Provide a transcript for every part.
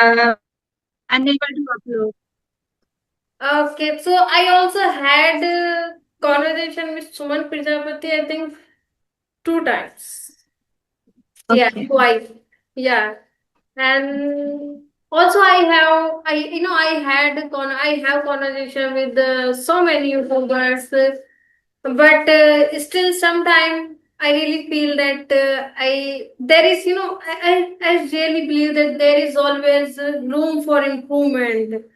uh, unable to upload. Okay, so I also had a conversation with Suman Prajapati, I think two times. Yeah, Okay. twice. Yeah. And also I have conversation with so many YouTubers, but still sometime I really feel that I there is I really believe that there is always room for improvement.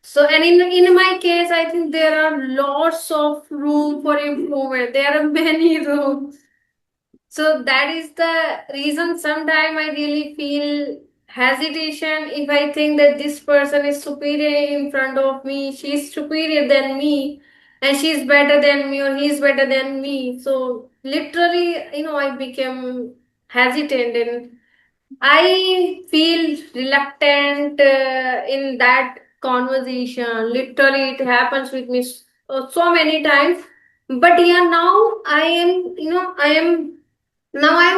So, and in my case, I think there are lots of room for improvement. There are many rooms. So that is the reason sometimes I really feel hesitation if I think that this person is superior in front of me, she's superior than me, and she's better than me or he's better than me. So literally, I became hesitant and I feel reluctant in that conversation. Literally, it happens with me so many times. But yeah, now I am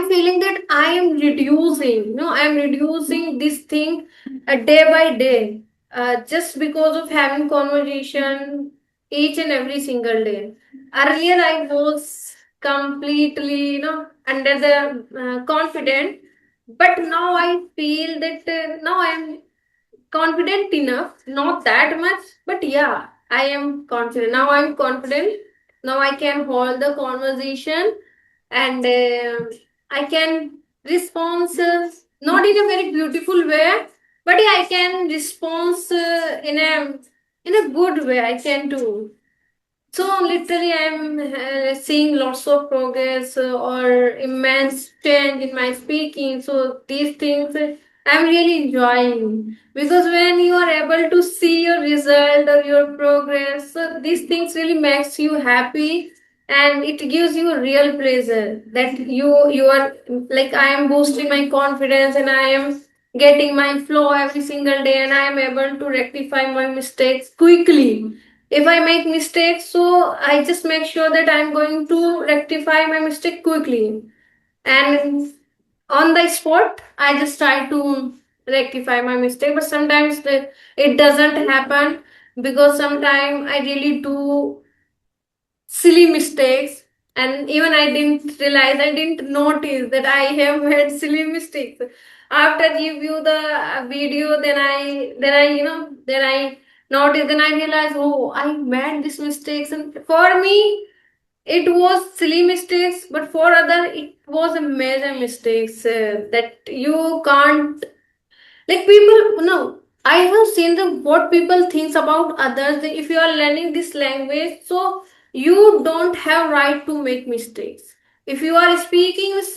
feeling that I am reducing. I am reducing this thing day by day, just because of having conversation each and every single day. Earlier, I was completely, under the confident, but now I feel that now I am confident enough, not that much, but yeah, I am confident. Now I'm confident. Now I can hold the conversation and I can respond not in a very beautiful way, but yeah, I can respond in a good way. I can do. So literally, I'm seeing lots of progress or immense change in my speaking. So these things I'm really enjoying because when you are able to see your result or your progress, so these things really makes you happy and it gives you a real pleasure that you are like I am boosting my confidence and I am getting my flow every single day and I am able to rectify my mistakes quickly. If I make mistakes, so I just make sure that I'm going to rectify my mistake quickly and on the spot I just try to rectify my mistake, but sometimes it doesn't happen because sometimes I really do silly mistakes and even I didn't notice that I have made silly mistakes after review the video. Then I noticed, then I realized, oh, I made these mistakes, and for me it was silly mistakes, but for other it was a major mistakes that you can't, like, people, no, I have seen the what people thinks about others. That if you are learning this language, so you don't have right to make mistakes. If you are speaking with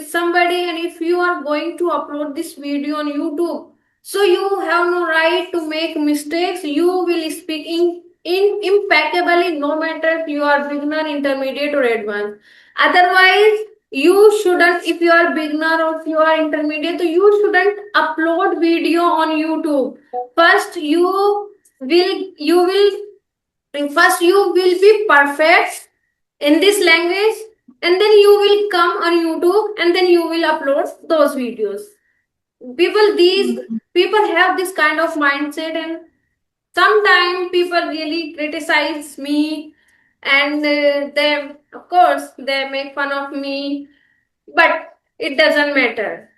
somebody and if you are going to upload this video on YouTube, so you have no right to make mistakes. You will speak in impeccably, no matter if you are beginner, intermediate or advanced. Otherwise, you shouldn't, if you are beginner or if you are intermediate, so you shouldn't upload video on YouTube. First you will be perfect in this language, and then you will come on YouTube and then you will upload those videos. These people have this kind of mindset, and sometimes people really criticize me, and they, of course, they make fun of me, but it doesn't matter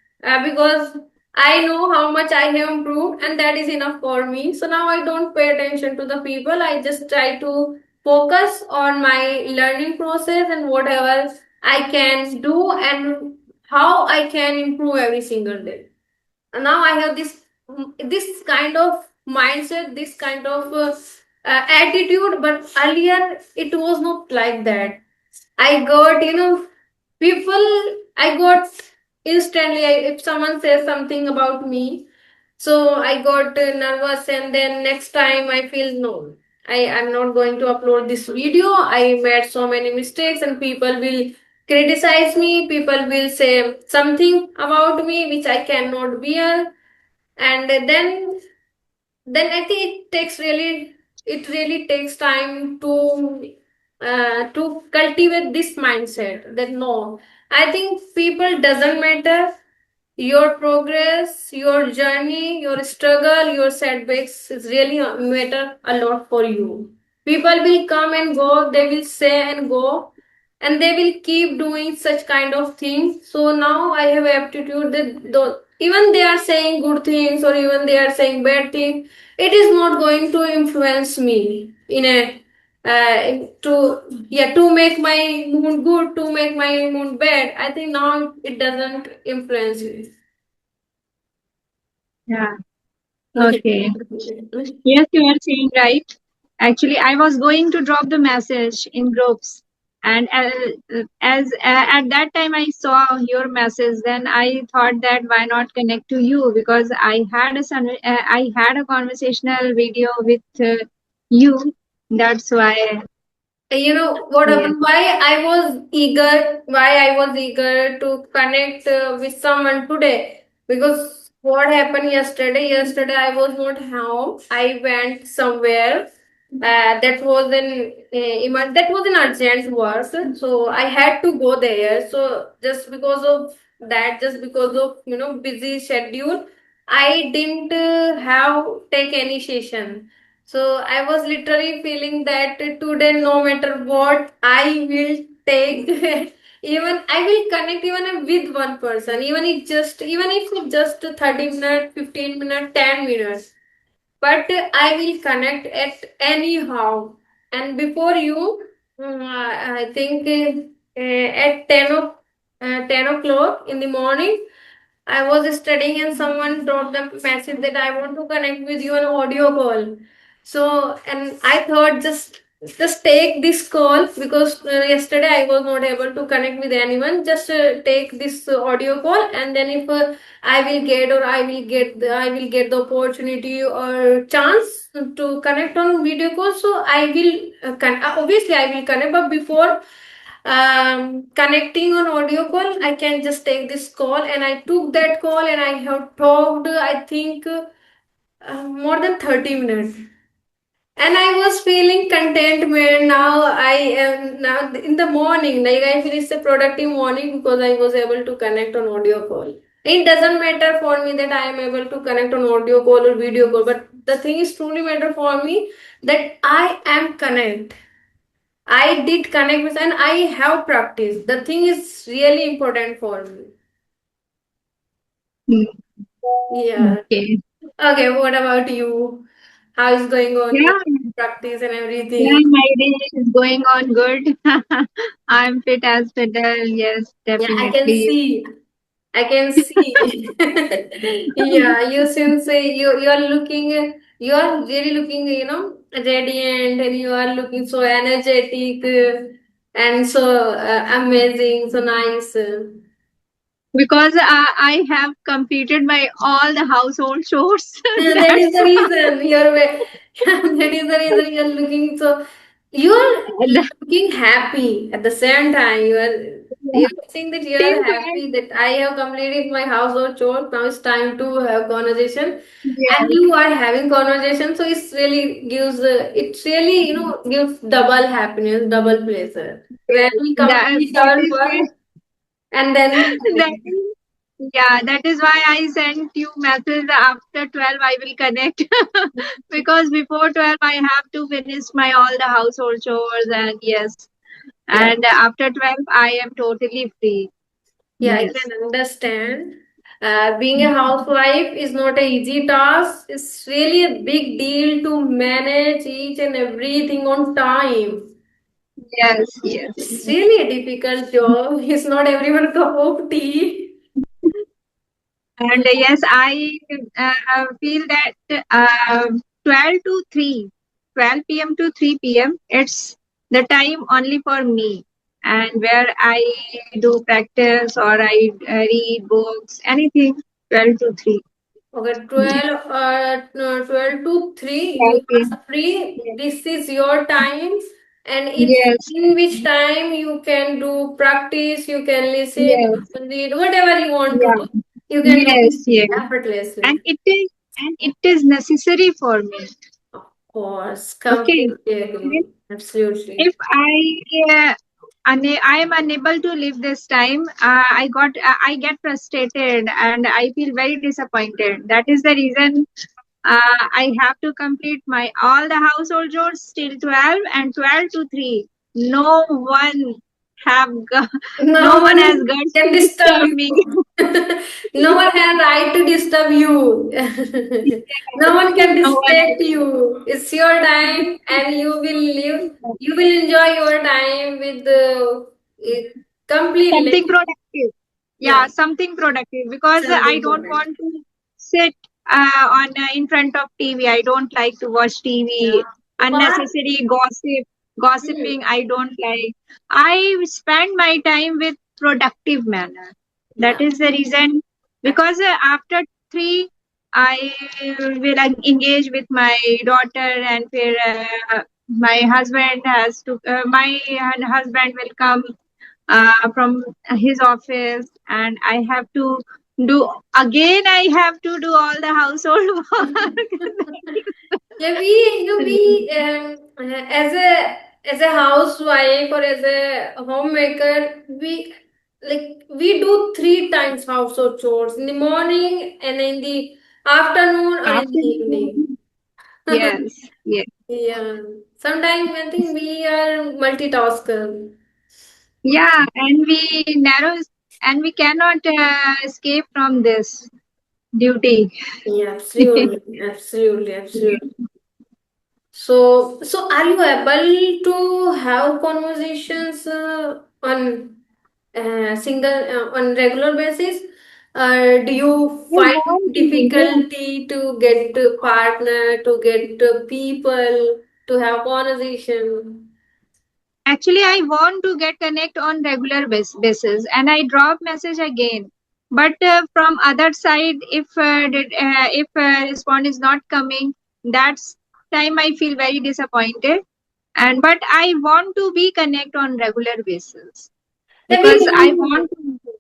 because I know how much I have improved, and that is enough for me. So now I don't pay attention to the people. I just try to focus on my learning process and whatever I can do and how I can improve every single day. And now I have this kind of mindset, this kind of attitude, but earlier it was not like that. I got, people, I got instantly, if someone says something about me, so I got nervous, and then next time I feel no, I am not going to upload this video. I made so many mistakes, and people will criticize me. People will say something about me which I cannot bear, and then I think it really takes time to cultivate this mindset that no, I think people doesn't matter. your progress, your journey, your struggle, your setbacks is really matter a lot for you. People will come and go, they will say and go, and they will keep doing such kind of things. So now I have aptitude that even they are saying good things or even they are saying bad things, it is not going to influence me in a to to make my mood good, to make my mood bad. I think now it doesn't influence me. Yeah. Okay. Yes, you are saying right. Actually, I was going to drop the message in groups, and at that time I saw your message. Then I thought that why not connect to you, because I had a conversational video with you. That's why. You know what Yes. happened? Why I was eager to connect with someone today? Because what happened yesterday? Yesterday I was not home. I went somewhere. That was an urgent work, so I had to go there. So just because of that, just because of busy schedule, I didn't have take any session. So I was literally feeling that today, no matter what, I will take even I will connect even with one person, even if it's just 30 minutes, 15 minutes, 10 minutes. But I will connect at anyhow. And before you, I think at 10 o'clock in the morning, I was studying and someone dropped a message that I want to connect with you on audio call. So, and I thought just take this call because yesterday I was not able to connect with anyone. Just take this audio call, and then if I will get the opportunity or chance to connect on video call. So I will obviously I will connect, but before connecting on audio call, I can just take this call, and I took that call and I have talked, I think, more than 30 minutes. And I was feeling contentment. Now I am now in the morning, like I finished a productive morning because I was able to connect on audio call. It doesn't matter for me that I am able to connect on audio call or video call, but the thing is truly matter for me that I am connect. I did connect with and I have practiced. The thing is really important for me. Mm. Yeah. Okay. Okay, what about you? How is going on your Yeah. practice and Yeah, everything? my day is going on good. I'm fit as fiddle. Yes, Yeah, I can definitely. see. I can see. Yeah, you seem say you are really looking, radiant, and you are looking so energetic and so amazing, so nice. Because I have completed my all the household chores. That is That's the why. reason you're that is the reason you're looking so you're The looking happy at the same time. You're saying that you same are time. happy that I have completed my household chores. Now it's time to have conversation, and Yes, you are having conversation. So it's really gives double happiness, double pleasure when yes. we That complete that our is work why and then we that connect. is, yeah, that is why I sent you message after 12 I will connect. Because before 12 I have to finish my all the household chores, and yes. Yeah. And after 12 I am totally free. Yeah, I Yes. can understand. Being a housewife is not a easy task. It's really a big deal to manage each and everything on time. Yes, yes. It's really a difficult job. It's not everyone cup of tea. And yes, I feel that 12 to 3, 12 p.m. to 3 p.m., it's the time only for me. And where I do practice or I read books, anything, 12 to 3. Okay, Yes. 12 to 3, you 12 p.m. are free. Yes. This is your time, and it's Yes. in which time you can do practice, you can listen, you Yes. can read, whatever you want to Yeah. do, you can do Yes. it Yes. And effortlessly. it is necessary for me. Of course, Okay. completely agree. Absolutely. If I I am unable to live this time. I get frustrated and I feel very disappointed. That is the reason I have to complete my all the household chores till 12 and 12 to 3. No one no No one one has guts can to disturb disturb me. you. No one has right to disturb you. No one can No one distract you. It's your time, and you will live. has. You will enjoy your time with completely. Something productive. Yeah, Yeah, something productive because I something don't important. want to sit on in front of TV. I don't like to watch Yeah. TV. Part. Unnecessary Hmm. gossiping. I don't like. I spend my time with productive manner. That Yeah. is the reason because after 3 I will engage with my daughter and where my husband has to my husband will come from his office and I have to do again I have to do all the household work. Yeah, we, we as a housewife or as a homemaker, we do three times household chores in the morning and in the afternoon or in the evening. Absolutely. Yes, yes. Yeah, sometimes I think we are multitasker. Yeah, and we cannot escape from this duty. Yeah, absolutely, absolutely, absolutely. So are you able to have conversations on on regular basis? Do you I find want to, yeah. difficulty to get a partner, to get people, to have conversation? Actually, I want to get connect on regular basis, and I drop message again. But from other side, if response is not coming, that's time I feel very disappointed. And but I want to be connect on regular basis Yeah, we because I want to. want to.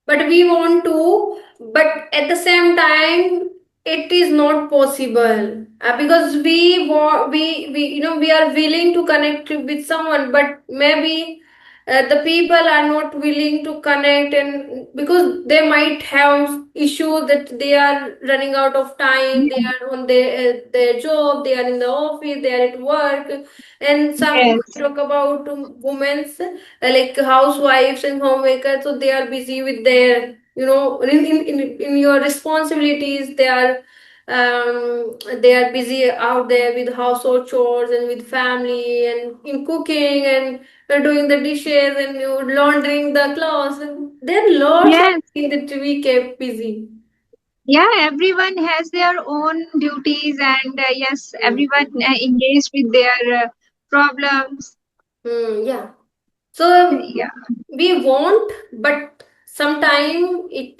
But we want to, but at the same time it is not possible because we are willing to connect with someone, but maybe the people are not willing to connect, and because they might have issue that they are running out of time, they are on their job, they are in the office, they are at work. And some, if Yes, we talk about women's like housewives and homemakers, so they are busy with their, in your responsibilities. They are busy out there with household chores and with family and in cooking and doing the dishes and laundering the clothes, and there are lots of yes, things that we kept busy. yeah. Everyone has their own duties, and yes, everyone engaged with their problems. Yeah. So Yeah. we want, but sometime it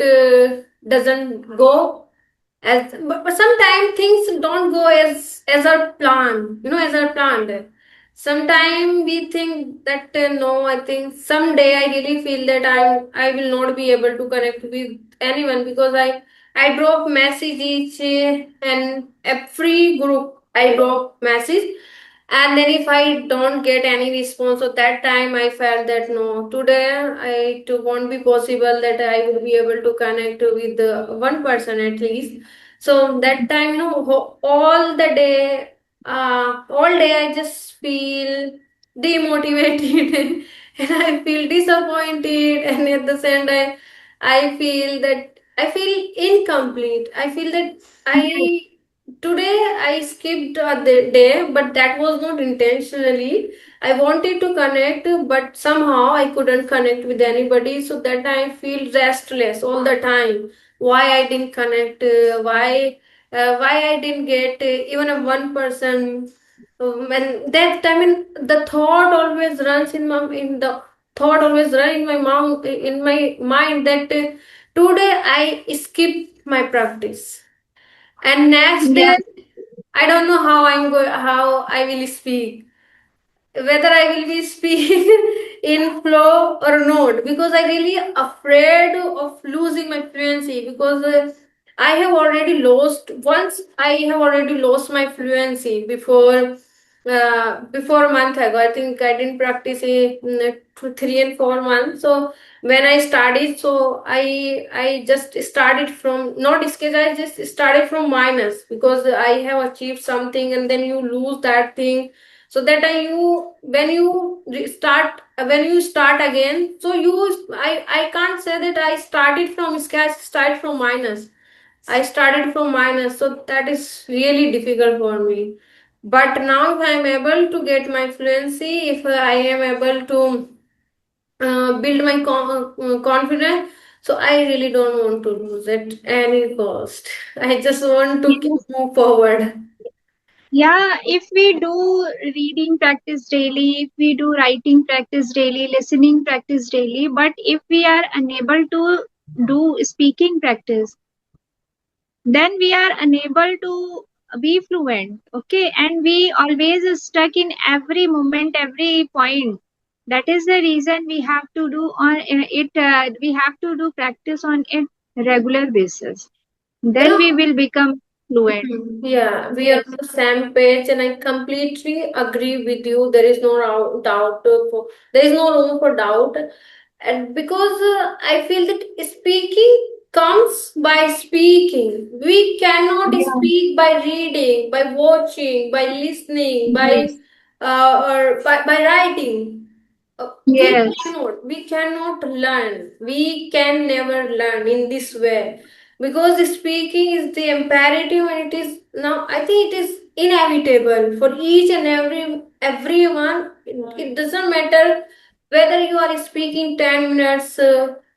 doesn't go as. But sometimes things don't go as our plan. As our planned. Sometimes we think that no, I think someday I really feel that I will not be able to connect with anyone because I drop message each and every group I drop message, and then if I don't get any response, so that time I felt that no, today it won't be possible that I will be able to connect with one person at least. So that time, all day I just feel demotivated and I feel disappointed, and at the same time I feel that I feel incomplete. I feel that I today I skipped the day, but that was not intentionally. I wanted to connect, but somehow I couldn't connect with anybody. So that I feel restless all the time. Why I didn't connect? Why I didn't get even a one person? And that, I mean, the thought always runs in the thought always run in my mind that today I skipped my practice, and next day Yes, I don't know how I will speak, whether I will be speak in flow or not, because I really afraid of losing my fluency, because I have already lost my fluency before. before a month ago. I think I didn't practice it 3 and 4 months. So when I started, so I just started from not sketch. I just started from minus because I have achieved something, and then you lose that thing. So that I you when you start when you start again. So I can't say that I started from sketch. Started from minus. I started from minus, so that is really difficult for me. But now, if I am able to get my fluency, if I am able to build my confidence, so I really don't want to lose at any cost. I just want to keep Yes. move forward. Yeah, if we do reading practice daily, if we do writing practice daily, listening practice daily, but if we are unable to do speaking practice, then we are unable to be fluent. Okay, and we always stuck in every moment, every point. That is the reason we have to do on it. We have to do practice on it regular basis. You Then know, we will become fluent. Yeah, we are Yes. on the same page, and I completely agree with you. There is no doubt there is no room for doubt, and because I feel that speaking comes by speaking. We cannot Yeah. speak by reading, by watching, by listening, Yes. or by writing. Yes. We cannot learn. We can never learn in this way because speaking is the imperative, and it is now. I think it is inevitable for each and everyone. It doesn't matter whether you are speaking 10 minutes.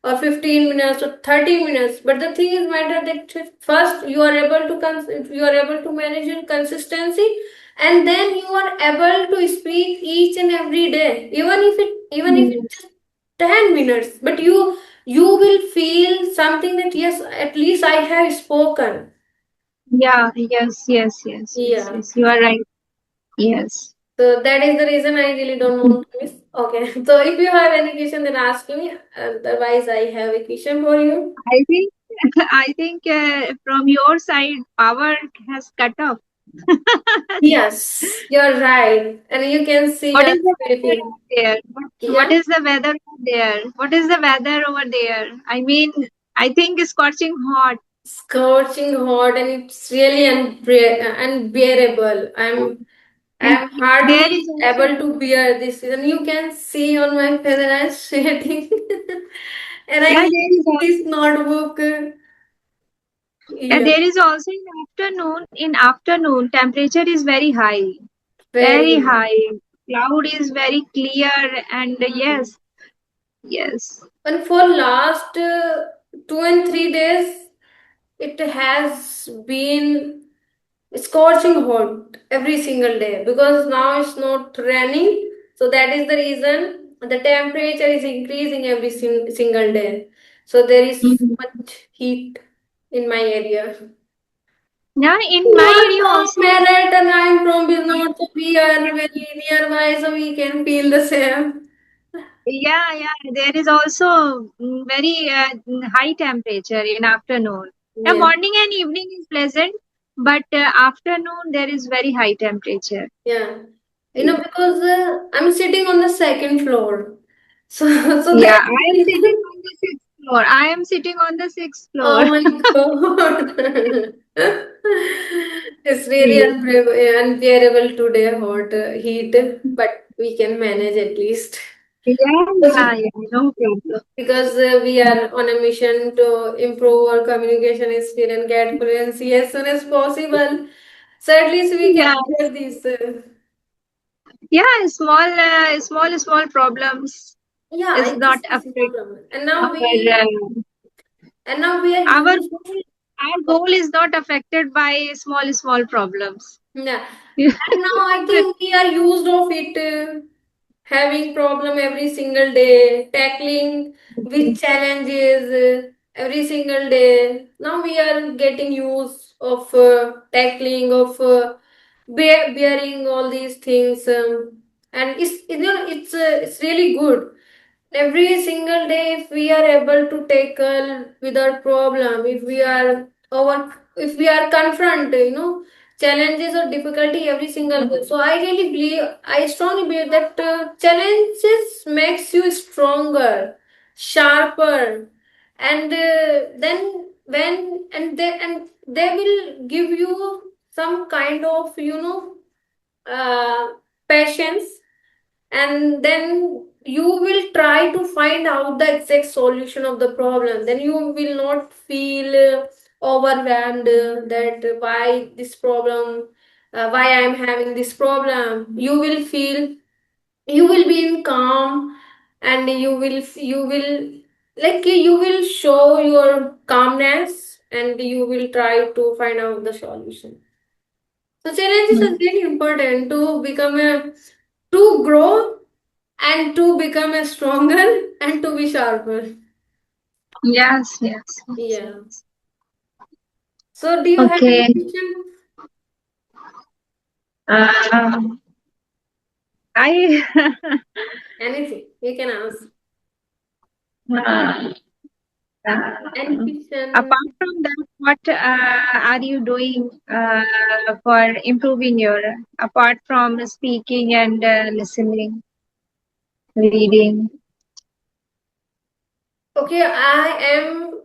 Or 15 minutes or 30 minutes, but the thing is matter that first you are able to you are able to manage your consistency, and then you are able to speak each and every day, even if it's Yes. just 10 minutes, but you will feel something that yes, at least I have spoken. Yeah. Yes. Yes. Yes. Yes. Yeah, Yes. You are right. Yes. so that is the reason I really don't want to miss. Okay, so if you have any question, then ask me. Otherwise, I have a question for you. I think I think from your side power has cut off. Yes, you're right, and you can see What us is the weather Philippines. over there? What Yeah. is the weather over there? What is the weather over there? I mean, I think it's scorching hot. Scorching hot, and it's really unbearable. And I'm there hardly is also able to bear this, and you can see on my face that I'm sweating. And I yeah, need this notebook. Yeah, there is also in afternoon. In afternoon, temperature is very high, very very high. high. Cloud is very clear, and Hmm. yes, yes, And for last 2 and 3 days, it has been scorching hot every single day because now it's not raining. So that is the reason the temperature is increasing every single day. So there is mhm. much heat in my area. Yeah. In You my are area from also. Meerut and I am from Bisnor, so we are very nearby, so we can feel the same. Yeah, yeah. There is also very high temperature in afternoon. Yeah, Yeah, morning and evening is pleasant, but afternoon there is very high temperature. yeah. Yeah, Because I'm sitting on the second floor, so so yeah. that I am sitting on the sixth floor. I am sitting on the sixth floor. oh my God. It's really Yeah, unbearable today, hot heat, but we can manage at least. yeah, yeah. No problem. Because we are on a mission to improve our communication skill and get fluency as soon as possible. So at least we Yeah, can get this. yeah. Small problems Yeah, is it's not just a small affect problem. our We are our used. goal. Our goal is not affected by small problems. Yeah, and now I think we are used of it. Having problem every single day, tackling with challenges every single day. Now we are getting used of tackling of bearing all these things, and it's really good. Every single day, if we are able to tackle without problem, if we are confront, challenges or difficulty every single day. So I really believe, I strongly believe that challenges makes you stronger, sharper, and then when and they will give you some kind of patience, and then you will try to find out the exact solution of the problem. Then you will not feel overwhelmed, that why this problem, why I am having this problem. You will feel, you will be in calm, and you will show your calmness, and you will try to find out the solution. So challenges are really important to become a, to grow, and to become a stronger, and to be sharper. Yes, yes. Yeah. So do you have any Okay. question? Um, I Anything you can ask. uh, Any uh, question? apart from that, what are you doing for improving your, apart from speaking and listening, reading? Okay, I am,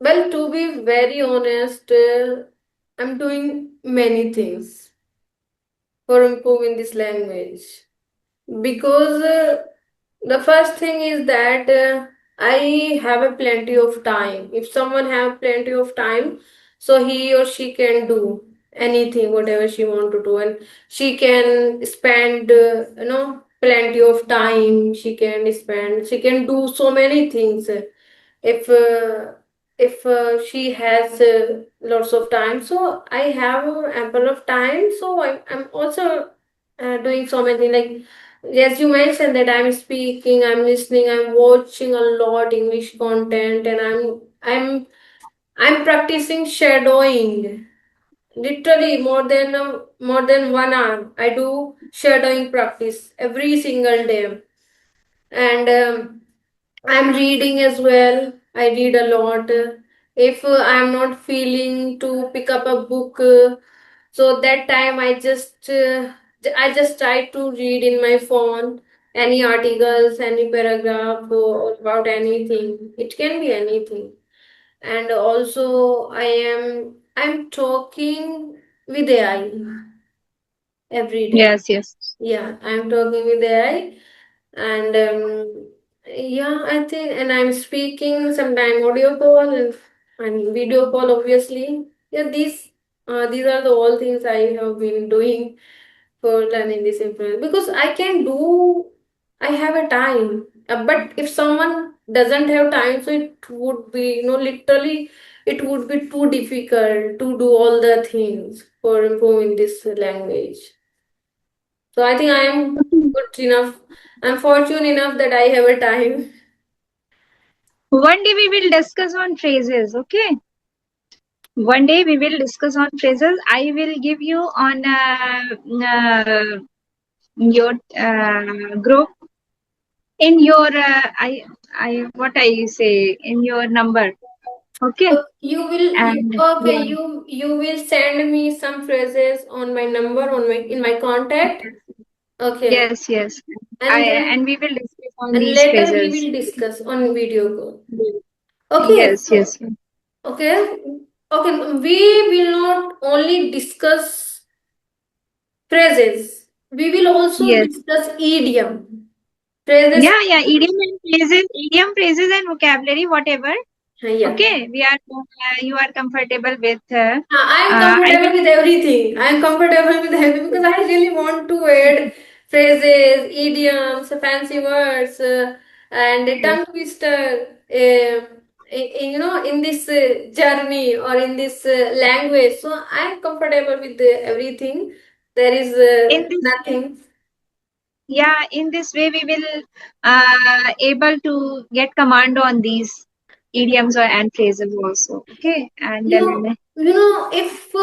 well, to be very honest, I'm doing many things for improving this language, because the first thing is that I have a plenty of time. If someone have plenty of time, so he or she can do anything, whatever she want to do, and she can spend plenty of time. She can do so many things. If she has lots of time, so I have ample of time, so I'm also doing so many, like, as you mentioned, that I'm speaking, I'm listening, I'm watching a lot English content, and I'm practicing shadowing, literally more than 1 hour. I do shadowing practice every single day. And I'm reading as well. I read a lot. If I'm not feeling to pick up a book, so that time I just try to read in my phone any articles, any paragraph, or about anything. It can be anything. And also I'm talking with AI every day. Yes, yes. Yeah, I'm talking with AI, and yeah, I think, and I'm speaking sometime audio call, and video call, obviously. Yeah, these are the all things I have been doing for learning this influence, because I have a time. But if someone doesn't have time, so it would be, literally, it would be too difficult to do all the things for improving this language. So I think I am good enough. I'm fortunate enough that I have a time. One day we will discuss on phrases, okay? One day we will discuss on phrases. I will give you on your group, in your I what I say, in your number, okay? So And okay, yeah, you will send me some phrases on my number, in my contact. Okay. yes, yes. I And then, and we will discuss on and these later we phrases. will discuss on video call. Okay, Yes, yes, yes. okay. Okay, we will not only discuss phrases. We will also Yes. discuss idiom. Phrases. Yeah, yeah. Idiom phrases and vocabulary, whatever. Yeah. Okay, we are. You are comfortable with. I am I comfortable will. with everything. I am comfortable with everything, because I really want to add phrases, idioms, fancy words, and a Yes. tongue twister. In this journey, or in this language. So I am comfortable with everything. There is In this, nothing. yeah, in this way we will able to get command on these idioms or and phrases also. Okay, and If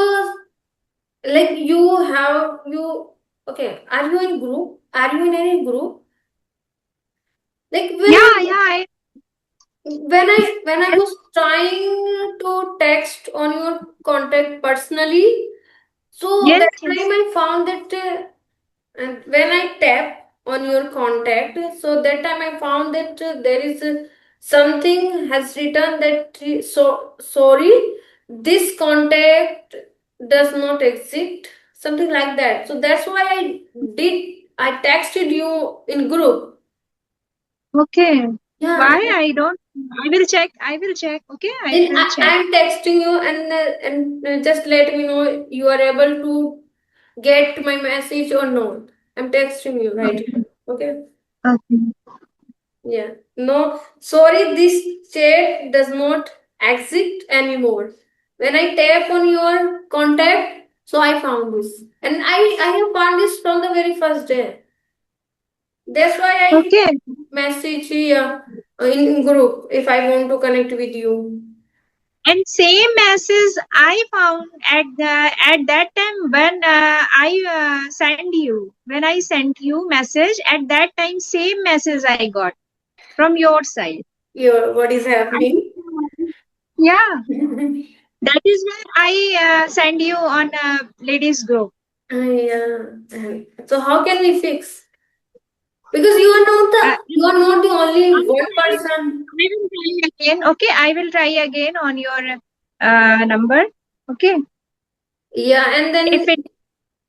like okay, are you in group? Are you in any group? Like, yeah, yeah. when I was trying to text on your contact personally, so found that and when I tap on your contact, so that time I found that there is something has written that so sorry, this contact does not exist, something like that. So that's why I texted you in group. Okay. Yeah, Why? I don't. I will check. I will check. Okay. I then will check. I'm texting you and just let me know you are able to get my message or not. I'm texting you right Okay. here. Okay. Okay. Yeah. No, sorry, this chat does not exist anymore. When I tap on your contact, so I found this. And I have found this from the very first day. That's why I Okay. message in group if I want to connect with you. And same message I found at that time when I sent you. When I sent you message at that time, same message I got from your side. Your what is I happening? think, yeah, that is why I send you on a ladies group. Yeah. So how can we fix? Because you are not Uh, the only one I person. will try again. Okay, I will try again on your number. Okay, Yeah, and if then it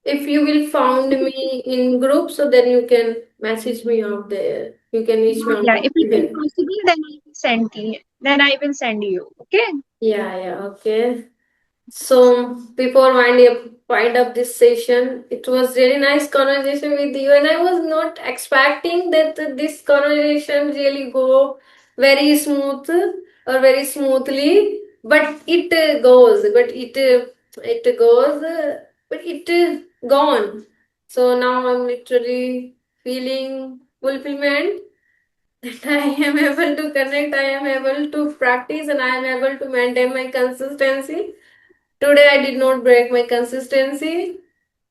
if you will found me in group, so then you can message me out there. You can reach me out yeah, if it is there. possible, then I will send you. Then I will send you. Okay. Yeah, yeah, okay. So before wind up this session, it was really nice conversation with you, and I was not expecting that this conversation really go very smooth or very smoothly, but it goes, it goes, but it gone. So now I'm literally feeling fulfillment that I am able to connect, I am able to practice, and I am able to maintain my consistency. Today I did not break my consistency.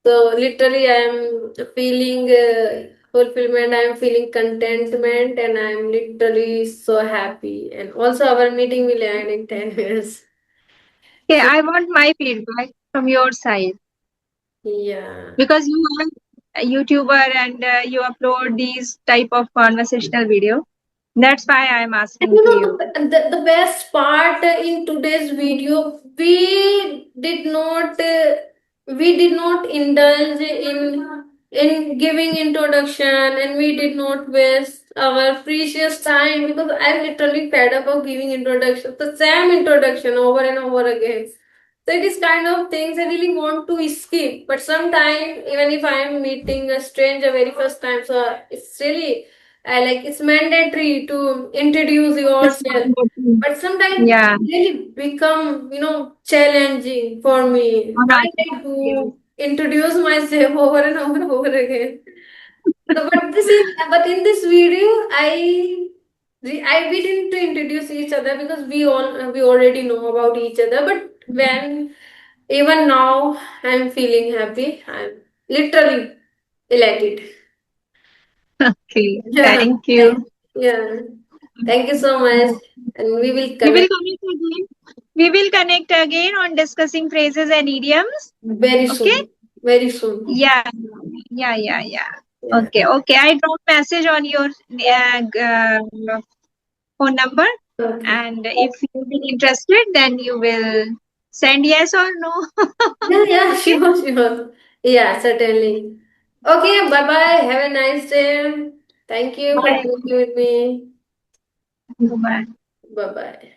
So literally I am feeling fulfillment, I am feeling contentment, and I am literally so happy. And also our meeting will end in 10 minutes. Okay, So I want my feedback from your side yeah. because you are a YouTuber and you upload these type of conversational video. That's why I'm And asking you to know, you. the best part in today's video, we did not indulge in giving introduction, and we did not waste our precious time because I'm literally fed up of giving introduction, the same introduction over and over again. So it is kind of things I really want to skip, but sometimes even if I am meeting a stranger very first time, so it's really like it's mandatory to introduce It's yourself, mandatory. but sometimes Yeah. really become challenging for me. On Why our I do introduce myself over and over and over again. So, but in this video, we didn't to introduce each other because we already know about each other. But when even now I'm feeling happy. I'm literally elated. Okay. Yeah, Thank you. yeah. Thank you so much. And we will We will connect connect again. We will connect again on discussing phrases and idioms. very Okay. soon. Very soon. Yeah. Yeah. Yeah. Yeah. Yeah. Okay. Okay. I drop message on your phone number, Okay. and if you will interested, then you will send yes or no. Yeah, yeah, Okay. sure, sure. Yeah, certainly. Okay, bye bye. Have a nice day. Thank you for Bye. connecting with me. Bye. Bye bye.